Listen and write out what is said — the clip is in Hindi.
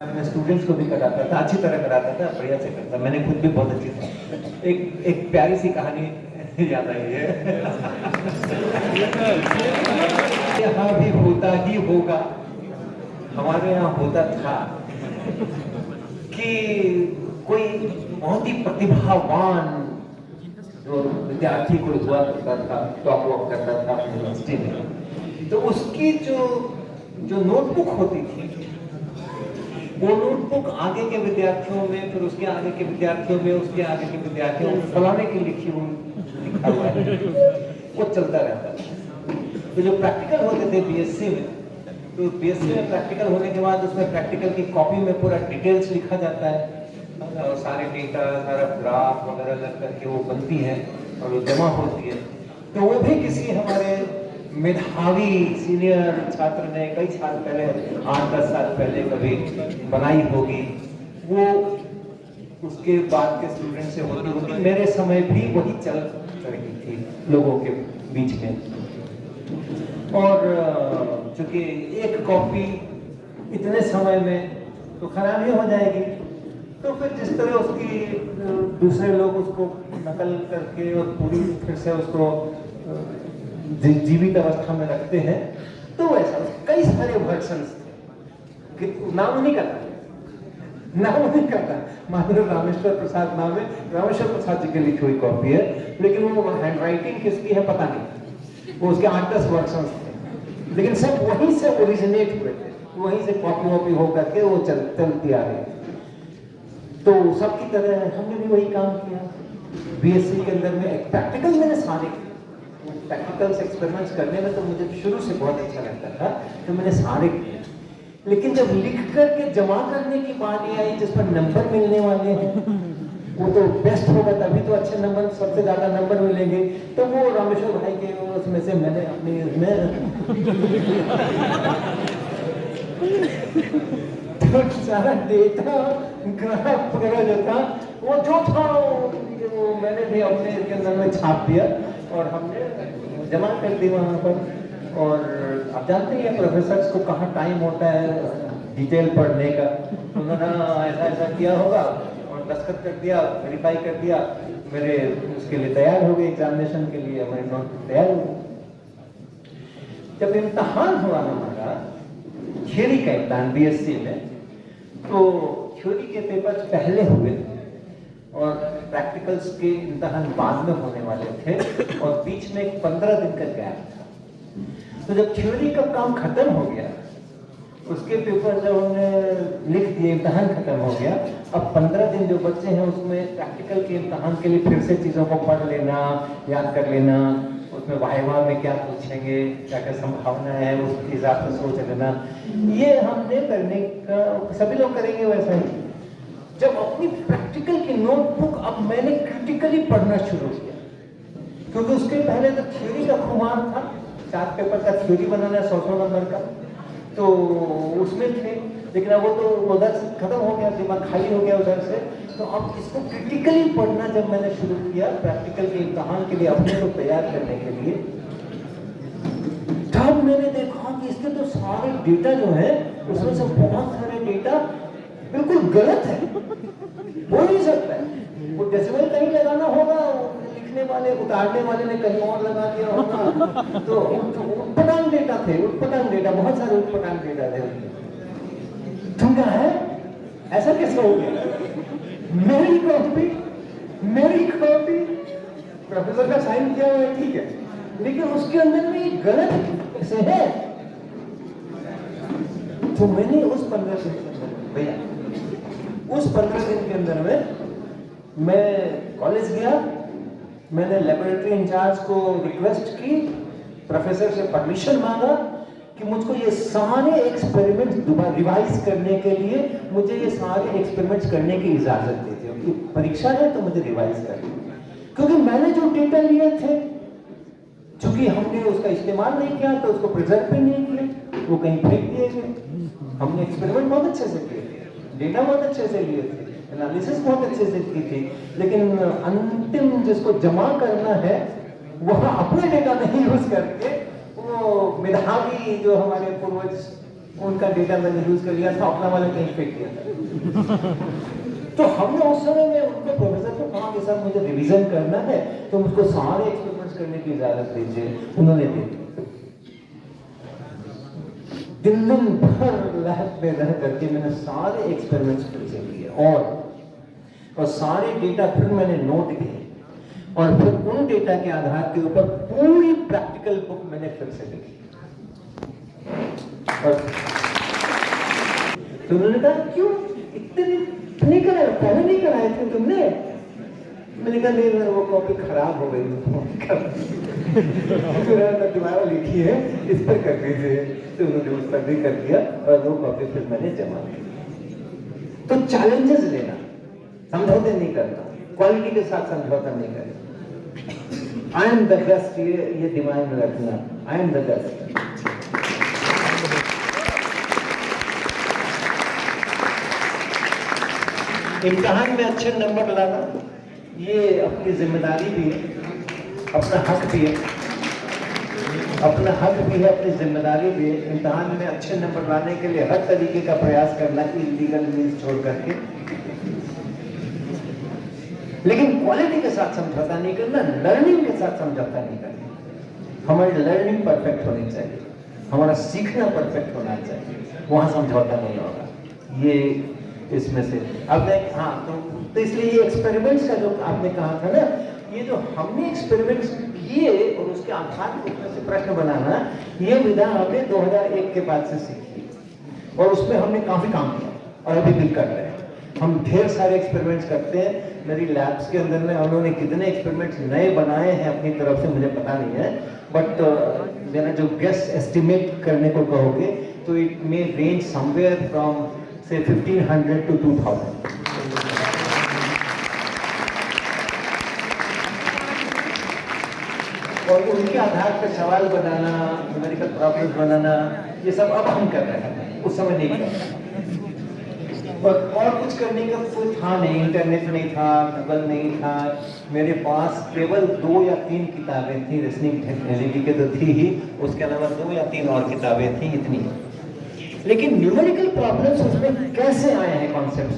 मैं स्टूडेंट्स को भी कराता था, अच्छी तरह कराता था, बढ़िया से करता। मैंने खुद भी बहुत अच्छी था। एक प्यारी सी कहानी याद आई है। यहाँ भी होता ही होगा, हमारे यहाँ होता था कि कोई बहुत ही प्रतिभावान जो विद्यार्थी कोई हुआ करता था, टॉप वॉक करता था अपनी यूनिवर्सिटी में, तो उसकी जो नोटबुक होती थी, वो नोटबुक आगे के विद्यार्थियों में, फिर उसके आगे के विद्यार्थियों में, उसके आगे के विद्यार्थियों में फलाने की लिखा हुआ है, वो चलता रहता था। तो जो प्रैक्टिकल होते थे बीएससी में, तो बीएससी में प्रैक्टिकल होने के बाद उसमें प्रैक्टिकल की कॉपी में पूरा डिटेल्स लिखा जाता है, और सारे डेटा, सारा ग्राफ वगैरह लग करके वो बनती है और वो जमा होती है। तो वो भी किसी हमारे मेधावी सीनियर छात्र ने कई साल पहले, 8-10 साल पहले कभी बनाई होगी। वो उसके बाद के स्टूडेंट से होती होती, मेरे समय भी वही चल रही थी लोगों के बीच में। और चूंकि एक कॉपी इतने समय में तो खराब ही हो जाएगी, तो फिर जिस तरह उसकी दूसरे लोग उसको नकल करके और पूरी फिर से उसको जीवित अवस्था में रखते हैं, तो वैसा कई सारे वर्जन्स थे। नाम नहीं करता, मान लो रामेश्वर प्रसाद नाम है, रामेश्वर प्रसाद जी की लिखी हुई कॉपी है, लेकिन वो हैंडराइटिंग किसकी है पता नहीं, वो उसके 8-10 वर्जन्स थे, लेकिन सब वहीं से ओरिजिनेट हुए थे, वहीं से कॉपी वॉपी हो करके वो चलती आ रही। तो सबकी तरह हमने भी वही काम किया। बीएससी के अंदर में एक प्रैक्टिकल मैंने सारे प्रैक्टिकल्स एक्सपेरिमेंट्स करने में तो मुझे शुरू से बहुत अच्छा लगता था, तो मैंने सारे किए। लेकिन जब लिख करके जमा करने की बारी आई, जिस पर नंबर मिलने वाले हैं, वो तो बेस्ट होगा, तभी तो अच्छे नंबर, सबसे ज्यादा नंबर मिलेंगे। तो वो रामेश्वर भाई के उसमें से मैंने अपनी सारा डेटा ग्राफ वगैरह जो था, वो मैंने भी अपने इसके अंदर में छाप दिया और हमने जमा कर दी वहाँ पर। और आप जानते हैं प्रोफेसर्स को कहाँ टाइम होता है डिटेल पढ़ने का, उन्होंने ऐसा ऐसा किया होगा और दस्तखत कर दिया, वेरीफाई कर दिया, मेरे उसके लिए तैयार हो गए, एग्जामिनेशन के लिए हमारे नोट तैयार हो गए। जब इम्तहान हुआ हमारा थ्योरी का इम्तहान बीएससी में, तो थ्योरी के पेपर्स पहले हुए और प्रैक्टिकल्स के इम्तहान बाद में होने वाले थे, और बीच में 15 दिन का गैप था। तो जब थ्योरी का काम खत्म हो गया, उसके पेपर जब हमने लिख दिए, इम्तहान खत्म हो गया, अब 15 दिन जो बच्चे हैं उसमें प्रैक्टिकल के इम्तहान के लिए फिर से चीज़ों को पढ़ लेना, याद कर लेना, उसमें वाइवा में क्या पूछेंगे, क्या क्या संभावना है, उसके हिसाब से सोच लेना। ये हमने करने का, सभी लोग करेंगे वैसा ही। जब अपनी प्रैक्टिकल की नोटबुक अब मैंने क्रिटिकली पढ़ना शुरू किया, क्योंकि उसके पहले तो थ्योरी का खुमार था, 4 पेपर का थ्योरी बनाना 100 नंबर का, तो उसमें थे, लेकिन अब वो तो उधर से खत्म हो गया, दिमाग खाली हो गया उधर से। तो अब इसको क्रिटिकली पढ़ना जब मैंने शुरू किया प्रैक्टिकल के इम्तहान के लिए, अपने को तैयार करने के लिए, तब मैंने देखा कि इसके तो सारे डेटा जो है, उसमें से बहुत सारे डेटा बिल्कुल गलत है, हो नहीं सकता है। वो डेसिमल कहीं लगाना होगा, लिखने वाले, उतारने वाले ने कहीं और लगा दिया होगा, तो उटपटांग डेटा थे, उटपटांग डेटा, बहुत सारे उटपटांग डेटा थे। तुम क्या है, ऐसा कैसे हो गया? मेरी कॉपी प्रोफेसर का साइन किया हुआ है, ठीक है, लेकिन उसके अंदर में एक गलत कैसे है? तो मैंने उस 15 दिन के अंदर, भैया उस 15 दिन के अंदर में मैं कॉलेज गया, मैंने लेबोरेटरी इंचार्ज को रिक्वेस्ट की, प्रोफेसर से परमिशन मांगा कि मुझको ये सारे एक्सपेरिमेंट्स दोबारा रिवाइज करने के लिए, मुझे ये सारे एक्सपेरिमेंट्स करने की इजाजत दीजिए, क्योंकि परीक्षा है तो मुझे रिवाइज करना, क्योंकि मैंने जो डेटा लिए थे, चूंकि हमने उसका इस्तेमाल नहीं किया तो उसको प्रिजर्व भी नहीं किया, वो कहीं फेंक दिए गए। हमने एक्सपेरिमेंट बहुत अच्छे से किए थे, डेटा बहुत अच्छे से लिए थे, एनालिसिस बहुत अच्छे से की थी, लेकिन अंतिम जिसको जमा करना है वह अपने डेटा नहीं यूज करके, वो मेधावी जो हमारे पूर्वज उनका डेटा मैंने यूज कर लिया था, अपना वाला कहीं फेंक दिया था। तो हमने उस समय में उनको प्रोफेसर को कहा कि सर मुझे रिवीजन करना है, तो मुझको सारे एक्सपेरिमेंट्स करने की इजाजत दीजिए। उन्होंने दे दी। दिन भर लैब में रह करके मैंने सारे एक्सपेरिमेंट्स फिर से किए और सारे डेटा फिर मैंने नोट किए और फिर उन डेटा के आधार के ऊपर पूरी प्रैक्टिकल बुक मैंने फिर से लिखी। और तो उन्होंने कहा क्यों इतने कराए, पहले नहीं कराए थे तुमने? मैंने कहा नहीं सर वो कॉपी खराब हो गई, दोबारा लिखी है, इस पर कर दीजिए। तो उन्होंने उस पर भी कर दिया और वो कॉपी फिर मैंने जमा की। तो चैलेंजेस लेना, समझौते नहीं करना, क्वालिटी के साथ समझौता नहीं करना। आई एम द बेस्ट, ये दिमाग में रखना, आई एम द बेस्ट। इम्तिहान में अच्छे नंबर लाना ये अपनी जिम्मेदारी भी है, अपना हक भी है, अपना हक भी है, अपनी जिम्मेदारी भी है। इम्तिहान में अच्छे नंबर लाने के लिए हर तरीके का प्रयास करना, इलीगल मीन्स छोड़ करके, लेकिन क्वालिटी के साथ समझौता नहीं करना, लर्निंग के साथ समझौता नहीं करना। हमारी लर्निंग परफेक्ट होनी चाहिए, हमारा सीखना परफेक्ट होना चाहिए, वहां समझौता नहीं होगा। ये इसमें से आपने तो इसलिए ये एक्सपेरिमेंट्स का जो आपने कहा था ना, ये जो हमने एक्सपेरिमेंट्स किए और उसके आधार पर उसमें से प्रश्न बनाना, ये विधा हमने 2001 के बाद से सीखी और उसमें हमने काफी काम किया और अभी भी कर रहे हैं। हम ढेर सारे एक्सपेरिमेंट्स करते हैं मेरी लैब्स के अंदर में। उन्होंने कितने एक्सपेरिमेंट्स नए बनाए हैं अपनी तरफ से मुझे पता नहीं है, बट मेरा जो गेस एस्टिमेट करने को कहोगे तो it may range somewhere from से 1500 to 2000। और उनके आधार पर सवाल बनाना, न्यूमेरिकल प्रॉब्लम्स बनाना, ये सब अब हम कर रहे हैं, उस समय नहीं कर रहे। और कुछ करने का कोई था नहीं, इंटरनेट नहीं था, गूगल नहीं था। मेरे पास केवल 2 या 3 किताबें थी, रीजनिंग टेक्नोलॉजी के तो थी ही, उसके अलावा 2 या 3 और किताबें थी, इतनी। लेकिन न्यूमेरिकल प्रॉब्लम्स उसमें कैसे आए हैं कॉन्सेप्ट